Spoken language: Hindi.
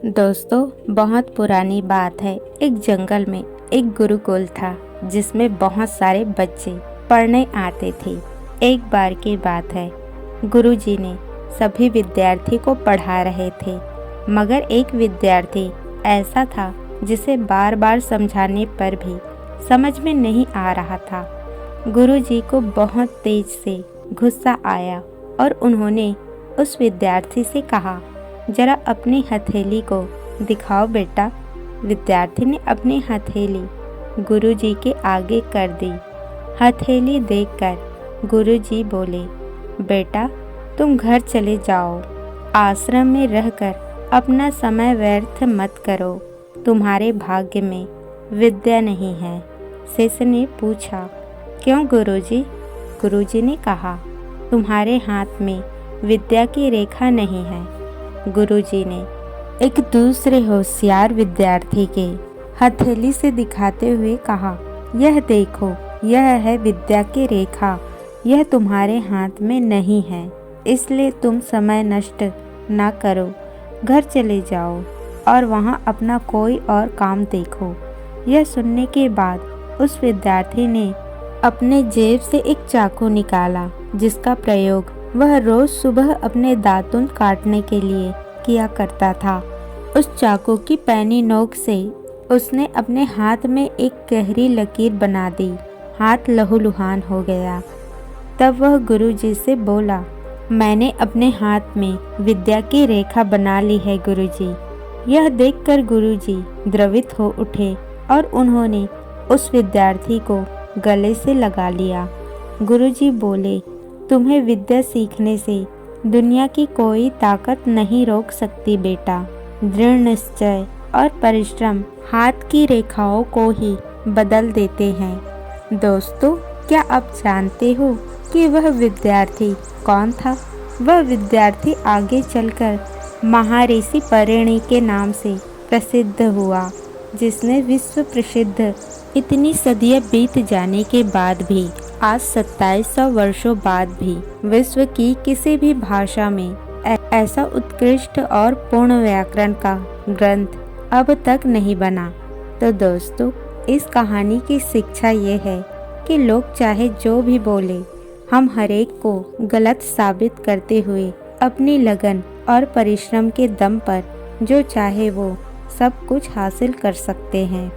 दोस्तों, बहुत पुरानी बात है। एक जंगल में एक गुरुकुल था जिसमें बहुत सारे बच्चे पढ़ने आते थे। एक बार की बात है, गुरुजी ने सभी विद्यार्थी को पढ़ा रहे थे, मगर एक विद्यार्थी ऐसा था जिसे बार बार समझाने पर भी समझ में नहीं आ रहा था। गुरुजी को बहुत तेज से गुस्सा आया और उन्होंने उस विद्यार्थी से कहा, जरा अपनी हथेली को दिखाओ बेटा। विद्यार्थी ने अपनी हथेली गुरुजी के आगे कर दी। हथेली देखकर गुरुजी बोले, बेटा तुम घर चले जाओ, आश्रम में रहकर अपना समय व्यर्थ मत करो, तुम्हारे भाग्य में विद्या नहीं है। शिष्य ने पूछा, क्यों गुरुजी? गुरुजी ने कहा, तुम्हारे हाथ में विद्या की रेखा नहीं है। गुरुजी ने एक दूसरे होशियार विद्यार्थी के हथेली से दिखाते हुए कहा, यह देखो, यह है विद्या की रेखा, यह तुम्हारे हाथ में नहीं है, इसलिए तुम समय नष्ट ना करो, घर चले जाओ और वहाँ अपना कोई और काम देखो। यह सुनने के बाद उस विद्यार्थी ने अपने जेब से एक चाकू निकाला, जिसका प्रयोग वह रोज सुबह अपने दातुन काटने के लिए किया करता था। उस चाकू की पैनी नोक से उसने अपने हाथ में एक गहरी लकीर बना दी। हाथ लहूलुहान हो गया। तब वह गुरुजी से बोला, मैंने अपने हाथ में विद्या की रेखा बना ली है गुरुजी। यह देखकर गुरुजी द्रवित हो उठे और उन्होंने उस विद्यार्थी को गले से लगा लिया। गुरुजी बोले, तुम्हें विद्या सीखने से दुनिया की कोई ताकत नहीं रोक सकती बेटा। दृढ़ निश्चय और परिश्रम हाथ की रेखाओं को ही बदल देते हैं। दोस्तों, क्या आप जानते हो कि वह विद्यार्थी कौन था? वह विद्यार्थी आगे चलकर महर्षि परिणी के नाम से प्रसिद्ध हुआ, जिसने विश्व प्रसिद्ध इतनी सदियां बीत जाने के बाद भी आज 2700 वर्षों बाद भी विश्व की किसी भी भाषा में ऐसा उत्कृष्ट और पूर्ण व्याकरण का ग्रंथ अब तक नहीं बना। तो दोस्तों, इस कहानी की शिक्षा ये है कि लोग चाहे जो भी बोले, हम हरेक को गलत साबित करते हुए अपनी लगन और परिश्रम के दम पर जो चाहे वो सब कुछ हासिल कर सकते हैं।